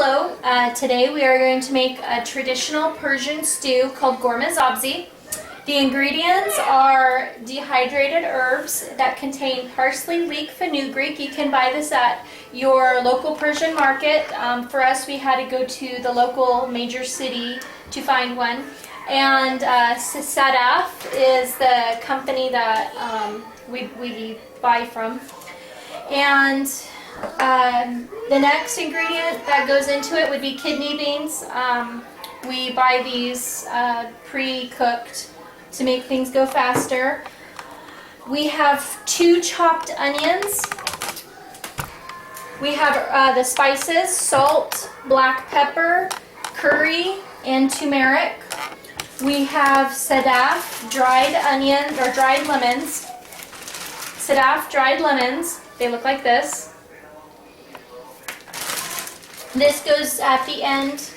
Hello, today we are going to make a traditional Persian stew called Ghormeh Sabzi. The ingredients are dehydrated herbs that contain parsley, leek, fenugreek. You can buy this at your local Persian market. For us, we had to go to the local major city to find one. And Sadaf is the company that we buy from. And the next ingredient that goes into it would be kidney beans. We buy these pre-cooked to make things go faster. We have 2 chopped onions. We have the spices, salt, black pepper, curry, and turmeric. We have Sadaf dried onions or dried lemons. Sadaf dried lemons. They look like this. This goes at the end,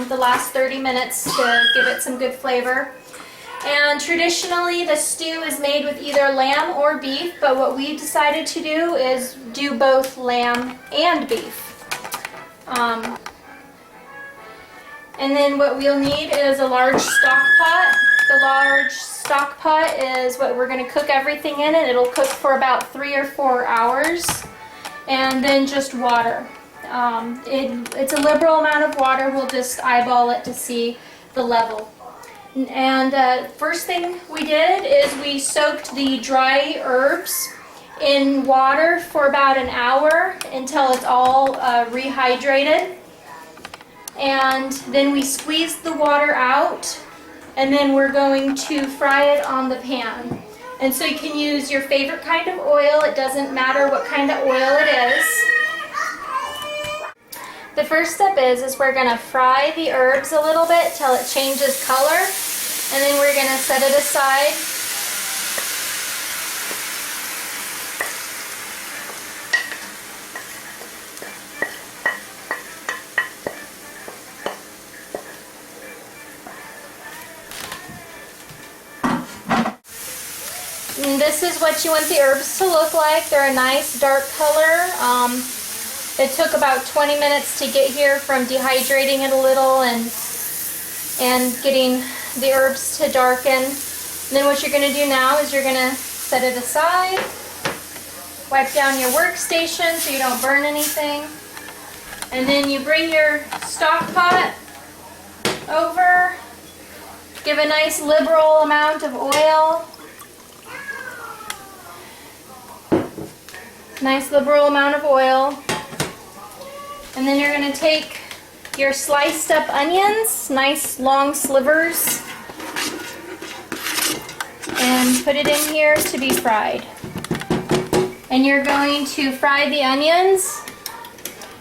the last 30 minutes to give it some good flavor. And traditionally the stew is made with either lamb or beef, but what we decided to do is do both lamb and beef. And then what we'll need is a large stock pot. The large stock pot is what we're going to cook everything in, and it'll cook for about 3 or 4 hours. And then just water. It's a liberal amount of water. We'll just eyeball it to see the level. And first thing we did is we soaked the dry herbs in water for about an hour until it's all rehydrated. And then we squeezed the water out, and then we're going to fry it on the pan. And so you can use your favorite kind of oil. It doesn't matter what kind of oil it is. The first step is we're going to fry the herbs a little bit till it changes color, and then we're going to set it aside. And this is what you want the herbs to look like. They're a nice dark color. It took about 20 minutes to get here from dehydrating it a little and getting the herbs to darken. And then what you're going to do now is you're going to set it aside, wipe down your workstation so you don't burn anything, and then you bring your stock pot over, give a nice liberal amount of oil. Nice liberal amount of oil. And then you're going to take your sliced up onions, nice long slivers, and put it in here to be fried. And you're going to fry the onions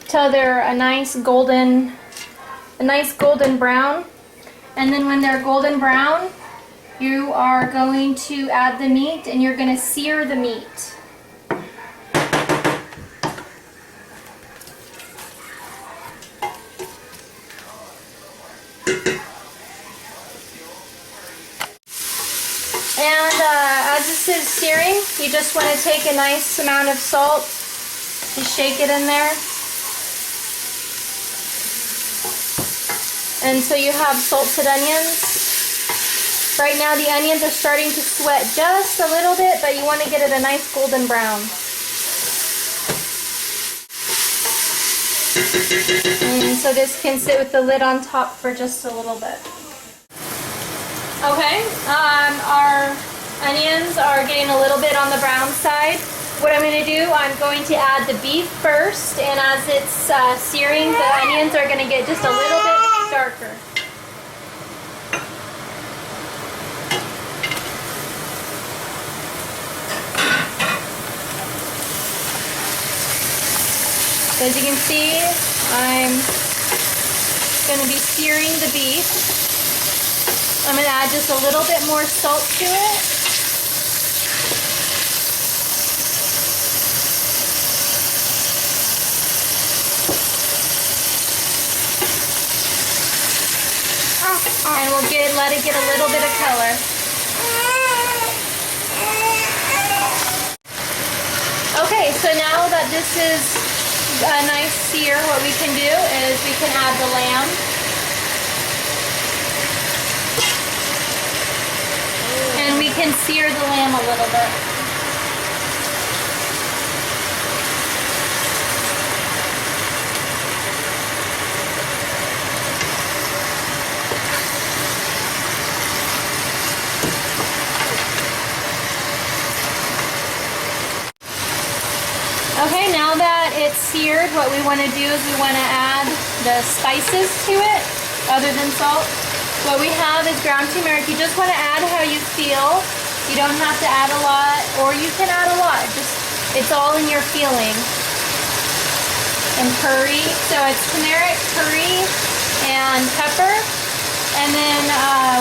till they're a nice golden brown. And then when they're golden brown, you are going to add the meat, and you're going to sear the meat. And as this is searing, you just want to take a nice amount of salt, just shake it in there. And so you have salted onions. Right now the onions are starting to sweat just a little bit, but you want to get it a nice golden brown. And so this can sit with the lid on top for just a little bit. Okay, our onions are getting a little bit on the brown side. What I'm going to do, I'm going to add the beef first, and as it's searing, the onions are going to get just a little bit darker. So as you can see, I'm going to be searing the beef. I'm going to add just a little bit more salt to it. And we'll let it get a little bit of color. Okay, so now that this is a nice sear, what we can do is we can add the lamb. And we can sear the lamb a little bit. Okay, now that it's seared, what we want to do is we want to add the spices to it, other than salt. What we have is ground turmeric. You just want to add how you feel. You don't have to add a lot, or you can add a lot. It's all in your feeling. And curry, so it's turmeric, curry, and pepper. And then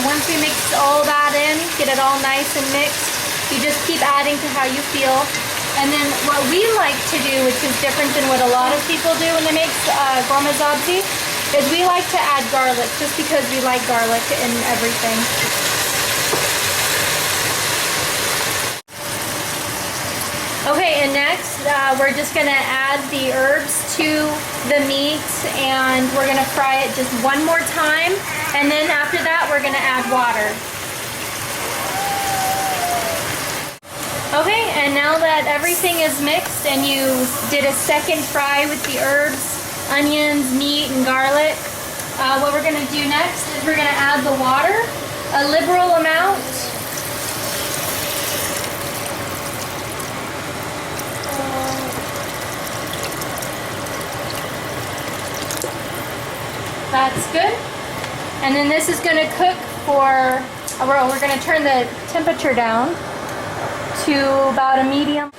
once we mix all that in, get it all nice and mixed, you just keep adding to how you feel. And then what we like to do, which is different than what a lot of people do when they make Ghormeh Sabzi, is we like to add garlic, just because we like garlic in everything. Okay, and next we're just going to add the herbs to the meat, and we're going to fry it just one more time, and then after that we're going to add water. Okay, and now that everything is mixed and you did a second fry with the herbs, onions, meat, and garlic, what we're going to do next is we're going to add the water, a liberal amount. That's good. And then this is going to cook for, we're going to turn the temperature down to about a medium,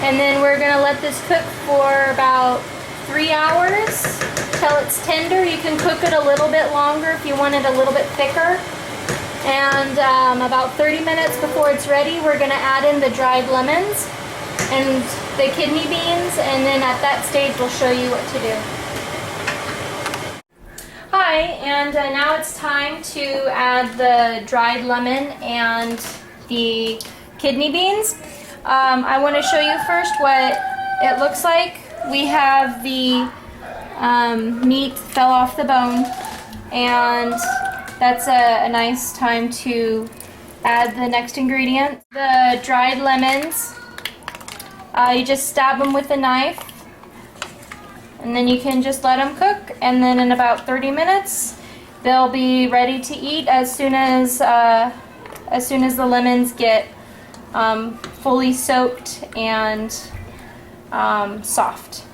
and then we're going to let this cook for about 3 hours till it's tender. You can cook it a little bit longer if you want it a little bit thicker, and about 30 minutes before it's ready, we're going to add in the dried lemons and the kidney beans, and then at that stage we'll show you what to do. Hi, and now it's time to add the dried lemon and the kidney beans. I want to show you first what it looks like. We have the meat fell off the bone, and that's a nice time to add the next ingredient. The dried lemons, you just stab them with a knife, and then you can just let them cook, and then in about 30 minutes they'll be ready to eat as soon as the lemons get fully soaked and soft.